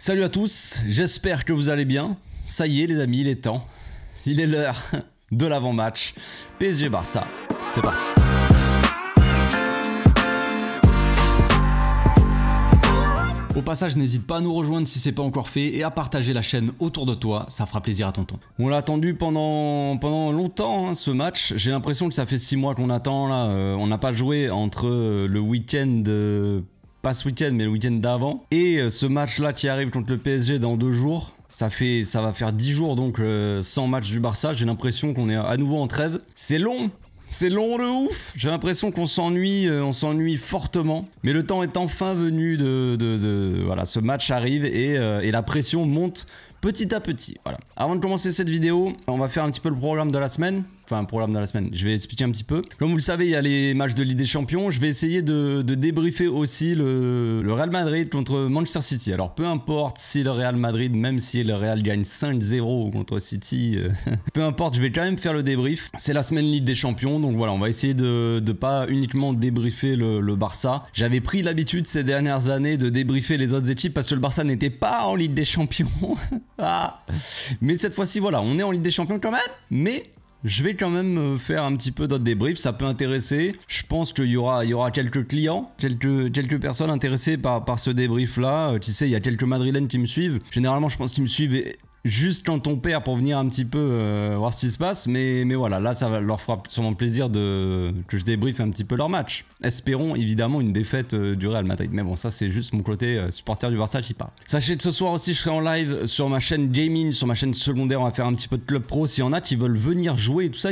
Salut à tous, j'espère que vous allez bien. Ça y est les amis, il est temps. Il est l'heure de l'avant-match. PSG-Barça, c'est parti. Au passage, n'hésite pas à nous rejoindre si c'est pas encore fait et à partager la chaîne autour de toi, ça fera plaisir à tonton. On l'a attendu pendant longtemps hein, ce match. J'ai l'impression que ça fait 6 mois qu'on attend là. On n'a pas joué entre le week-end... pas ce week-end mais le week-end d'avant et ce match là qui arrive contre le PSG dans 2 jours, ça va faire 10 jours donc sans match du Barça. J'ai l'impression qu'on est à nouveau en trêve. C'est long de ouf. J'ai l'impression qu'on s'ennuie, fortement. Mais le temps est enfin venu voilà, ce match arrive et la pression monte petit à petit. Voilà. Avant de commencer cette vidéo, on va faire un petit peu le programme de la semaine. Enfin, programme de la semaine, je vais expliquer un petit peu. Comme vous le savez, il y a les matchs de Ligue des Champions. Je vais essayer de débriefer aussi le Real Madrid contre Manchester City. Alors, peu importe si le Real Madrid, même si le Real gagne 5-0 contre City, peu importe, je vais quand même faire le débrief. C'est la semaine Ligue des Champions, donc voilà, on va essayer de pas uniquement débriefer le Barça. J'avais pris l'habitude ces dernières années de débriefer les autres équipes parce que le Barça n'était pas en Ligue des Champions. Mais cette fois-ci, voilà, on est en Ligue des Champions quand même, mais... je vais quand même faire un petit peu d'autres débriefs, ça peut intéresser. Je pense qu'il y aura quelques clients, quelques personnes intéressées par ce débrief là. Tu sais, il y a quelques Madrilènes qui me suivent. Généralement, je pense qu'ils me suivent juste quand on perd pour venir un petit peu voir ce qui se passe. Mais voilà, là, ça leur fera sûrement plaisir que je débriefe un petit peu leur match. Espérons évidemment une défaite du Real Madrid. Mais bon, ça, c'est juste mon côté supporter du Barça qui parle. Sachez que ce soir aussi, je serai en live sur ma chaîne gaming, sur ma chaîne secondaire. On va faire un petit peu de club pro. S'il y en a qui veulent venir jouer, tout ça,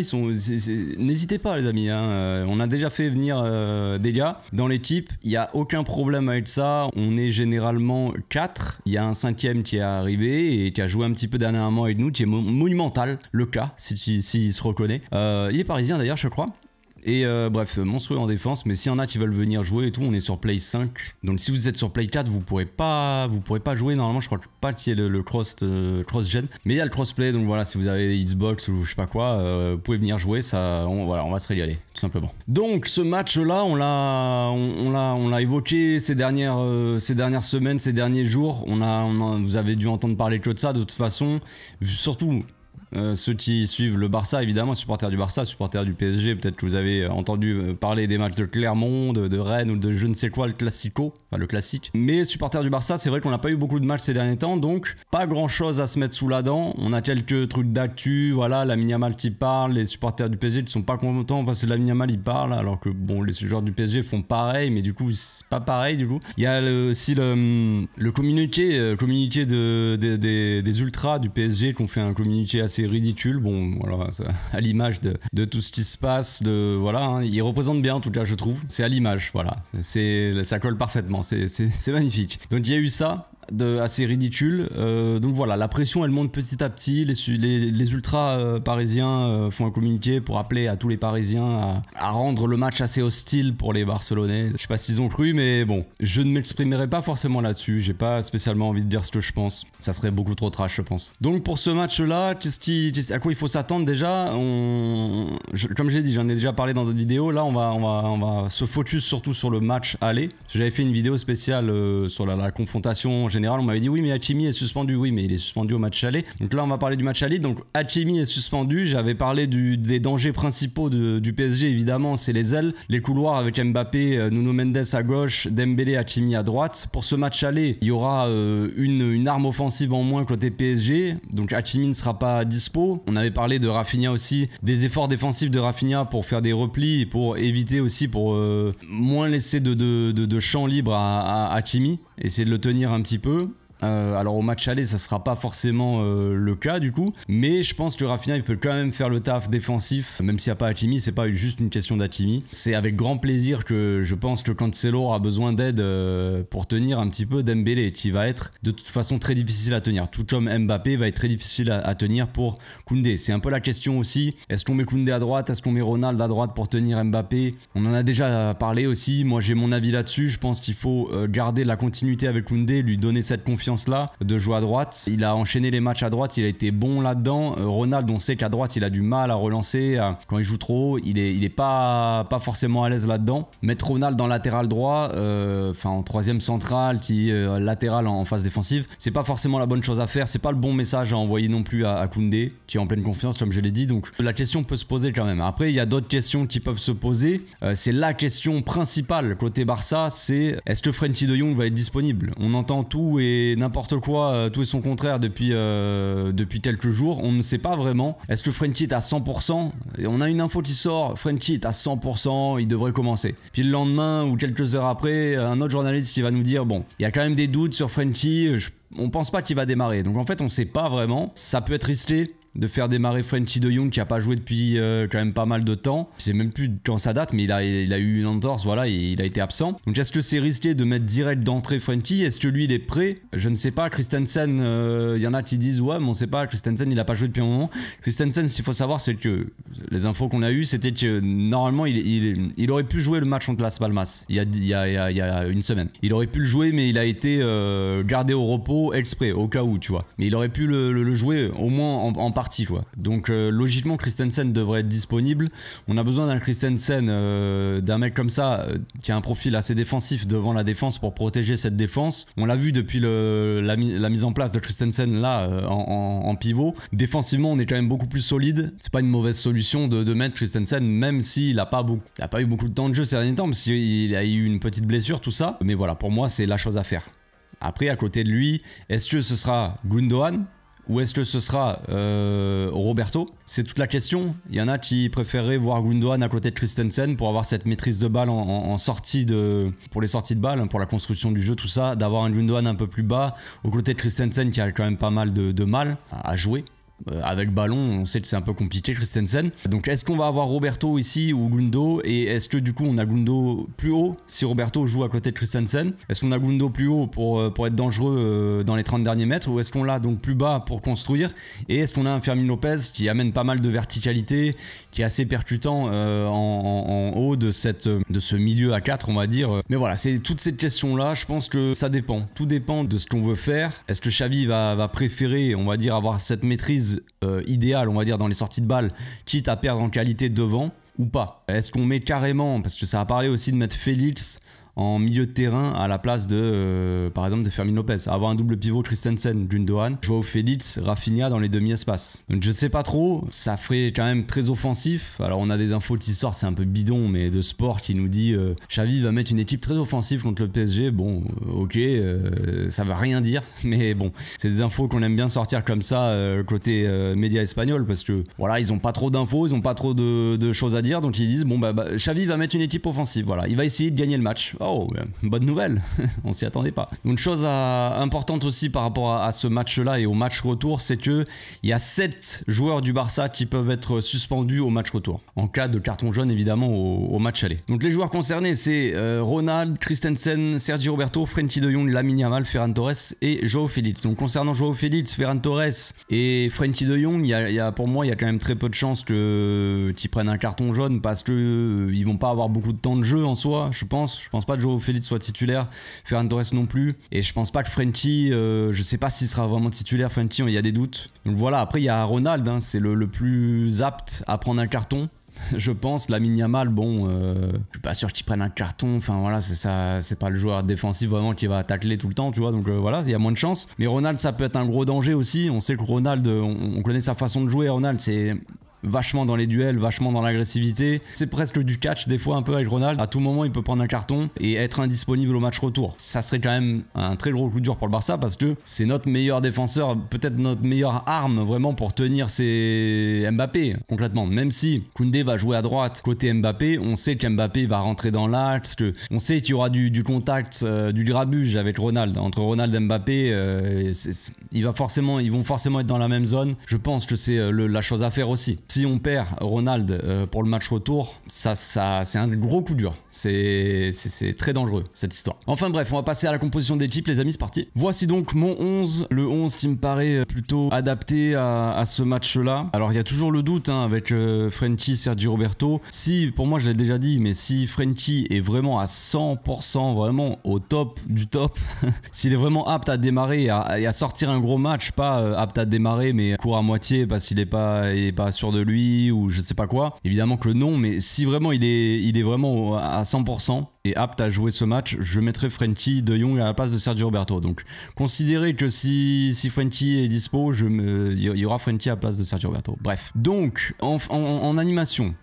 n'hésitez pas, les amis. Hein. On a déjà fait venir des gars dans l'équipe. Il n'y a aucun problème avec ça. On est généralement 4. Il y a un 5e qui est arrivé et qui a joué un petit peu dernièrement avec nous, qui est monumental, le cas, s'il se reconnaît. Il est parisien d'ailleurs, je crois. Et bref, monstrueux en défense, mais s'il y en a qui veulent venir jouer et tout, on est sur Play 5. Donc si vous êtes sur Play 4, vous pourrez pas jouer normalement. Je crois pas qu'il y ait le cross-gen, mais il y a le crossplay. Donc voilà, si vous avez Xbox ou je sais pas quoi, vous pouvez venir jouer. Ça, voilà, on va se régaler, tout simplement. Donc ce match-là, on l'a évoqué ces dernières semaines, ces derniers jours. Vous avez dû entendre parler que de ça, de toute façon, surtout. Ceux qui suivent le Barça, évidemment, supporters du Barça, supporters du PSG, peut-être que vous avez entendu parler des matchs de Clermont, de Rennes ou de je ne sais quoi, le classico, enfin le classique. Mais supporters du Barça, c'est vrai qu'on n'a pas eu beaucoup de matchs ces derniers temps, donc pas grand chose à se mettre sous la dent. On a quelques trucs d'actu, voilà, Lamine Yamal qui parle, les supporters du PSG qui sont pas contents parce que Lamine Yamal il parle, alors que bon, les joueurs du PSG font pareil, mais du coup, c'est pas pareil du coup. Il y a aussi le communiqué des ultras du PSG qui ont fait un communiqué assez ridicule, bon voilà, à l'image de tout ce qui se passe, voilà, hein, il représente bien en tout cas je trouve, c'est à l'image, voilà, ça colle parfaitement, c'est magnifique. Donc il y a eu ça assez ridicule, donc voilà, la pression elle monte petit à petit, les ultras parisiens font un communiqué pour appeler à tous les Parisiens à rendre le match assez hostile pour les Barcelonais. Je sais pas s'ils ont cru, mais bon, je ne m'exprimerai pas forcément là-dessus, j'ai pas spécialement envie de dire ce que je pense, ça serait beaucoup trop trash je pense. Donc pour ce match là, à quoi il faut s'attendre déjà, comme j'ai dit, j'en ai déjà parlé dans d'autres vidéos, là on va se focus surtout sur le match aller. J'avais fait une vidéo spéciale sur la confrontation générale, on m'avait dit oui mais Hakimi est suspendu, oui mais il est suspendu au match aller. Donc là on va parler du match aller, donc Hakimi est suspendu, j'avais parlé des dangers principaux du PSG évidemment, c'est les ailes, les couloirs avec Mbappé, Nuno Mendes à gauche, Dembélé, Hakimi à droite. Pour ce match aller, il y aura une arme offensive en moins côté PSG, donc Hakimi ne sera pas dispo. On avait parlé de Rafinha aussi, des efforts défensifs de Rafinha pour faire des replis et pour éviter aussi, pour moins laisser de champ libre à Hakimi, essayer de le tenir un petit peu. Alors au match aller ça sera pas forcément le cas du coup, mais je pense que Rafinha il peut quand même faire le taf défensif, même s'il n'y a pas Hakimi, c'est pas juste une question d'Hakimi. C'est avec grand plaisir que je pense que Cancelo aura besoin d'aide pour tenir un petit peu Dembélé, qui va être de toute façon très difficile à tenir, tout comme Mbappé va être très difficile à tenir pour Koundé. C'est un peu la question aussi, est-ce qu'on met Koundé à droite, est-ce qu'on met Ronald à droite pour tenir Mbappé? On en a déjà parlé aussi, moi j'ai mon avis là-dessus, je pense qu'il faut garder la continuité avec Koundé, lui donner cette confiance confiance-là de jouer à droite. Il a enchaîné les matchs à droite, il a été bon là-dedans. Ronald, on sait qu'à droite, il a du mal à relancer. Quand il joue trop haut, il est pas forcément à l'aise là-dedans. Mettre Ronald dans latéral droit, en troisième central, qui latéral en phase défensive, c'est pas forcément la bonne chose à faire. C'est pas le bon message à envoyer non plus à Koundé, qui est en pleine confiance, comme je l'ai dit. Donc la question peut se poser quand même. Après, il y a d'autres questions qui peuvent se poser. C'est la question principale côté Barça, c'est est-ce que Frenkie de Jong va être disponible? On entend tout et n'importe quoi, tout et son contraire depuis quelques jours. On ne sait pas vraiment. Est-ce que Frenkie est à 100%? Et on a une info qui sort, Frenkie est à 100%, il devrait commencer. Puis le lendemain ou quelques heures après, un autre journaliste qui va nous dire bon, il y a quand même des doutes sur Frenkie, on pense pas qu'il va démarrer. Donc en fait, on sait pas vraiment. Ça peut être risqué de faire démarrer Frenkie de Jong qui a pas joué depuis quand même pas mal de temps. Je sais même plus quand ça date, mais il a eu une entorse, voilà, et il a été absent. Donc est-ce que c'est risqué de mettre direct d'entrée Frenkie? Est-ce que lui il est prêt? Je ne sais pas. Christensen, il y en a qui disent ouais, mais on sait pas. Christensen il a pas joué depuis un moment. Christensen, ce qu'il faut savoir, c'est que les infos qu'on a eues, c'était que normalement il aurait pu jouer le match contre Las Palmas il y a une semaine. Il aurait pu le jouer, mais il a été gardé au repos exprès au cas où, tu vois. Mais il aurait pu le jouer au moins en partie, quoi. Donc logiquement Christensen devrait être disponible. On a besoin d'un Christensen, d'un mec comme ça qui a un profil assez défensif devant la défense pour protéger cette défense. On l'a vu depuis la mise en place de Christensen là en pivot. Défensivement on est quand même beaucoup plus solide. C'est pas une mauvaise solution de mettre Christensen, même s'il a pas eu beaucoup de temps de jeu ces derniers temps, parce qu'il a eu une petite blessure, tout ça. Mais voilà, pour moi c'est la chose à faire. Après, à côté de lui, est-ce que ce sera Gundogan ou est-ce que ce sera Roberto? C'est toute la question. Il y en a qui préféreraient voir Gundogan à côté de Christensen pour avoir cette maîtrise de balle pour les sorties de balle, pour la construction du jeu, tout ça, d'avoir un Gundogan un peu plus bas aux côtés de Christensen qui a quand même pas mal de mal à jouer. Avec ballon, on sait que c'est un peu compliqué Christensen. Donc est-ce qu'on va avoir Roberto ici ou Gundo? Et est-ce que du coup on a Gundo plus haut si Roberto joue à côté de Christensen? Est-ce qu'on a Gundo plus haut pour être dangereux dans les 30 derniers mètres? Ou est-ce qu'on l'a donc plus bas pour construire? Et est-ce qu'on a un Fermin Lopez qui amène pas mal de verticalité, qui est assez percutant en haut de ce milieu à 4, on va dire. Mais voilà, c'est toutes ces questions-là, je pense que ça dépend. Tout dépend de ce qu'on veut faire. Est-ce que Xavi va préférer, on va dire, avoir cette maîtrise idéal, on va dire, dans les sorties de balles, quitte à perdre en qualité devant ou pas? Est-ce qu'on met carrément, parce que ça a parlé aussi de mettre Félix en milieu de terrain à la place de, par exemple, de Fermin Lopez, avoir un double pivot Christensen, Gundogan, Joao Félix, Rafinha dans les demi-espaces. Donc je sais pas trop, ça ferait quand même très offensif. Alors on a des infos qui sortent, c'est un peu bidon, mais de sport qui nous dit Xavi va mettre une équipe très offensive contre le PSG. Bon, ok, ça veut rien dire, mais bon, c'est des infos qu'on aime bien sortir comme ça côté médias espagnols, parce que voilà, ils ont pas trop d'infos, ils ont pas trop de choses à dire, donc ils disent bon bah Xavi va mettre une équipe offensive, voilà, il va essayer de gagner le match. Oh, bonne nouvelle, on s'y attendait pas. Donc, une chose importante aussi par rapport à ce match-là et au match retour, c'est qu'il y a 7 joueurs du Barça qui peuvent être suspendus au match retour, en cas de carton jaune évidemment au match aller. Donc les joueurs concernés, c'est Ronald, Christensen, Sergi Roberto, Frenkie de Jong, Lamine Yamal, Ferran Torres et Joao Félix. Donc concernant Joao Félix, Ferran Torres et Frenkie de Jong, pour moi il y a quand même très peu de chances qu'ils prennent un carton jaune, parce que ils vont pas avoir beaucoup de temps de jeu en soi, je pense pas que Joao Félix soit titulaire, Ferran Torres non plus, et je pense pas que Frenkie, je sais pas s'il sera vraiment titulaire. Frenkie, il y a des doutes. Donc voilà, après il y a Ronald, hein, c'est le plus apte à prendre un carton. Je pense. Lamine Yamal, bon, je suis pas sûr qu'il prenne un carton. Enfin voilà, c'est ça, c'est pas le joueur défensif vraiment qui va tacler tout le temps, tu vois. Donc voilà, il y a moins de chance. Mais Ronald, ça peut être un gros danger aussi. On sait que Ronald, on connaît sa façon de jouer. Ronald, c'est vachement dans les duels, vachement dans l'agressivité. C'est presque du catch des fois un peu avec Ronald. À tout moment, il peut prendre un carton et être indisponible au match retour. Ça serait quand même un très gros coup dur pour le Barça, parce que c'est notre meilleur défenseur, peut-être notre meilleure arme vraiment pour tenir ses Mbappé concrètement. Même si Koundé va jouer à droite côté Mbappé, on sait qu'Mbappé va rentrer dans l'axe, on sait qu'il y aura du contact, du grabuge avec Ronald. Entre Ronald et Mbappé, ils vont forcément être dans la même zone. Je pense que c'est la chose à faire aussi. Si on perd Ronald pour le match retour, ça c'est un gros coup dur. C'est très dangereux cette histoire. Enfin bref, on va passer à la composition d'équipe les amis, c'est parti. Voici donc mon 11, le 11 qui me paraît plutôt adapté à ce match-là. Alors il y a toujours le doute hein, avec Frenkie, Sergio Roberto. Si, pour moi je l'ai déjà dit, mais si Frenkie est vraiment à 100%, vraiment au top du top, s'il est vraiment apte à démarrer et à sortir un gros match, pas apte à démarrer mais court à moitié parce qu'il est pas sûr de lui ou je sais pas quoi, évidemment que non, mais si vraiment il est vraiment à 100% et apte à jouer ce match, je mettrai Frenkie de Jong à la place de Sergio Roberto. Donc considérez que si Frenkie est dispo, il y aura Frenkie à la place de Sergio Roberto. Bref, donc en animation,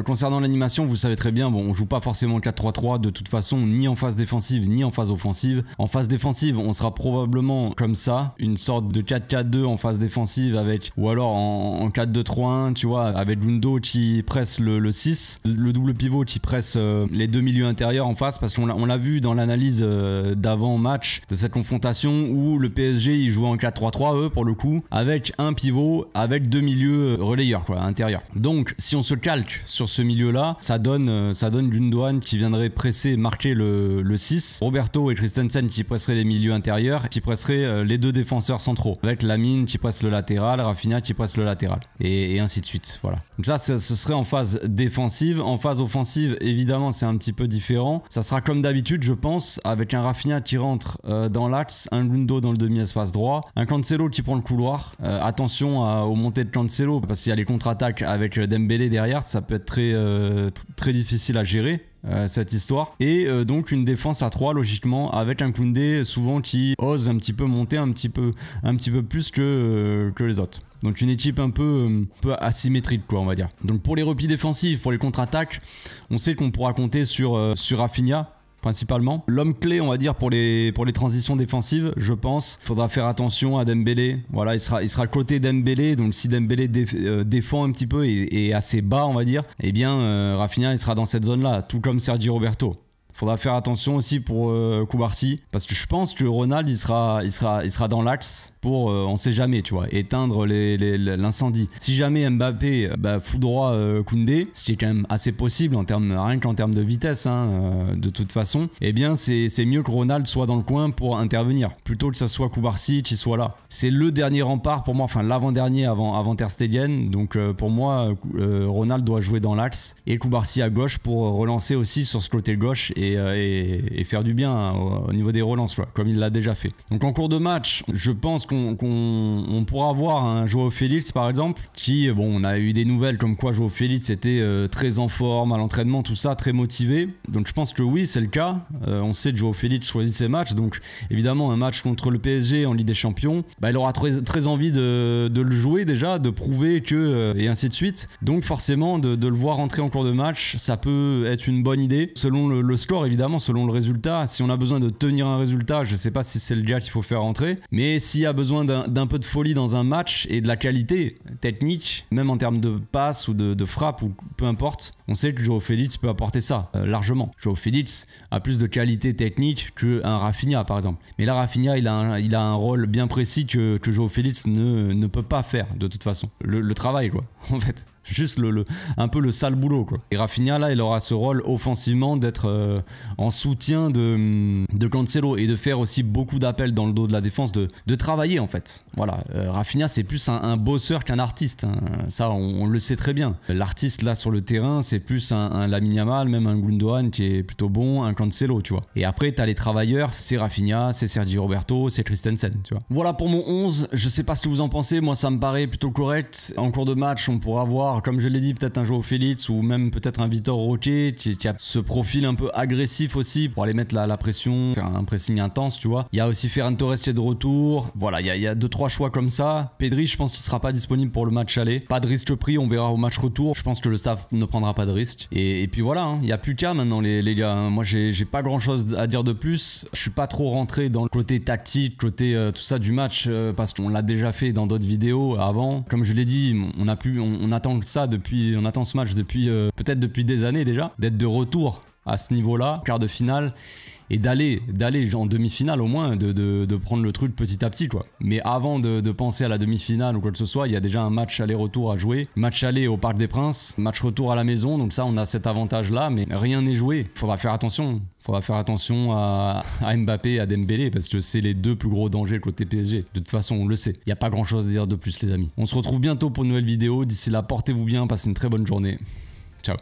concernant l'animation, vous savez très bien, bon, on joue pas forcément 4-3-3 de toute façon, ni en phase défensive ni en phase offensive. En phase défensive, on sera probablement comme ça, une sorte de 4-4-2 en phase défensive avec, ou alors en 4-2-3-1, tu vois, avec Gundo qui presse le 6, le double pivot qui presse les deux milieux intérieurs en face, parce qu'on l'a vu dans l'analyse d'avant match de cette confrontation où le PSG il jouait en 4-3-3 eux pour le coup, avec un pivot avec deux milieux relayeurs quoi, intérieurs. Donc si on se calque sur ce milieu là, ça donne Gundogan qui viendrait presser, marquer le 6, Roberto et Christensen qui presseraient les milieux intérieurs, qui presseraient les deux défenseurs centraux, avec Lamine qui presse le latéral, Rafinha qui presse le latéral, et ainsi de suite. Voilà. Donc ça ce serait en phase défensive. En phase offensive évidemment c'est un petit peu différent. Ça sera comme d'habitude je pense, avec un Rafinha qui rentre dans l'axe, un Gundo dans le demi-espace droit, un Cancelo qui prend le couloir. Attention aux montées de Cancelo parce qu'il y a les contre-attaques avec Dembélé derrière, ça peut être très difficile à gérer. Cette histoire et donc une défense à 3 logiquement avec un Koundé souvent qui ose un petit peu monter un petit peu plus que les autres. Donc une équipe un peu asymétrique quoi on va dire. Donc pour les replis défensifs, pour les contre-attaques, on sait qu'on pourra compter sur Rafinha principalement. L'homme clé on va dire pour les transitions défensives, je pense. Faudra faire attention à Dembélé. Voilà, il sera côté Dembélé, donc si Dembélé défend un petit peu et assez bas on va dire, eh bien Rafinha il sera dans cette zone là, tout comme Sergio Roberto. Faudra faire attention aussi pour Koubarsi parce que je pense que Ronald il sera dans l'axe pour on sait jamais tu vois, éteindre l'incendie. Si jamais Mbappé foudroie Koundé, ce qui est quand même assez possible rien qu'en termes de vitesse hein, de toute façon, eh bien c'est mieux que Ronald soit dans le coin pour intervenir plutôt que ça soit Koubarsi qui soit là. C'est le dernier rempart pour moi, enfin l'avant-dernier avant Ter Stegen. Donc pour moi Ronald doit jouer dans l'axe et Koubarsi à gauche pour relancer aussi sur ce côté gauche et faire du bien hein, au niveau des relances quoi, comme il l'a déjà fait. Donc en cours de match, je pense qu'on pourra voir un Joao Félix par exemple qui, bon on a eu des nouvelles comme quoi Joao Félix était très en forme à l'entraînement, tout ça, très motivé. Donc je pense que oui c'est le cas. On sait que Joao Félix choisit ses matchs, donc évidemment un match contre le PSG en Ligue des Champions, il aura très envie de le jouer déjà, de prouver que et ainsi de suite. Donc forcément de le voir entrer en cours de match, ça peut être une bonne idée selon le score évidemment, selon le résultat. Si on a besoin de tenir un résultat, je sais pas si c'est le gars qu'il faut faire rentrer, mais s'il y a besoin d'un peu de folie dans un match et de la qualité technique, même en termes de passe ou de frappe ou peu importe, on sait que Joao Félix peut apporter ça largement. Joao Félix a plus de qualité technique qu'un Rafinha par exemple. Mais là Rafinha il a un rôle bien précis que Joao Félix ne peut pas faire de toute façon. Le travail quoi en fait. Juste un peu le sale boulot quoi. Et Rafinha là il aura ce rôle offensivement d'être en soutien de Cancelo et de faire aussi beaucoup d'appels dans le dos de la défense, de travailler en fait. Voilà, Rafinha c'est plus un bosseur qu'un artiste hein. Ça on le sait très bien. L'artiste là sur le terrain c'est plus un Lamine Yamal, même un Gundogan qui est plutôt bon, un Cancelo tu vois. Et après t'as les travailleurs, c'est Rafinha, c'est Sergio Roberto, c'est Christensen tu vois. Voilà pour mon 11, je sais pas ce que vous en pensez, moi ça me paraît plutôt correct. En cours de match on pourra voir, comme je l'ai dit, peut-être un Joao Félix ou même peut-être un Vitor Roque qui a ce profil un peu agressif aussi pour aller mettre la pression, faire un pressing intense tu vois. Il y a aussi Ferran Torres qui est de retour, voilà, il y a 2-3 choix comme ça. Pedri je pense qu'il sera pas disponible pour le match aller, pas de risque pris, on verra au match retour. Je pense que le staff ne prendra pas de risque et puis voilà hein. Il n'y a plus qu'à maintenant les gars hein. Moi j'ai pas grand chose à dire de plus. Je suis pas trop rentré dans le côté tactique, côté tout ça du match parce qu'on l'a déjà fait dans d'autres vidéos avant. Comme je l'ai dit, on attend ça on attend ce match depuis peut-être depuis des années déjà, d'être de retour à ce niveau-là, quart de finale. et d'aller en demi-finale au moins, de prendre le truc petit à petit quoi. Mais avant de penser à la demi-finale ou quoi que ce soit, il y a déjà un match aller-retour à jouer. Match aller au Parc des Princes, match retour à la maison, donc ça on a cet avantage là, mais rien n'est joué. Faudra faire attention. Faudra faire attention à Mbappé et à Dembélé parce que c'est les deux plus gros dangers côté PSG. De toute façon, on le sait. Il n'y a pas grand chose à dire de plus les amis. On se retrouve bientôt pour une nouvelle vidéo. D'ici là, portez-vous bien, passez une très bonne journée. Ciao.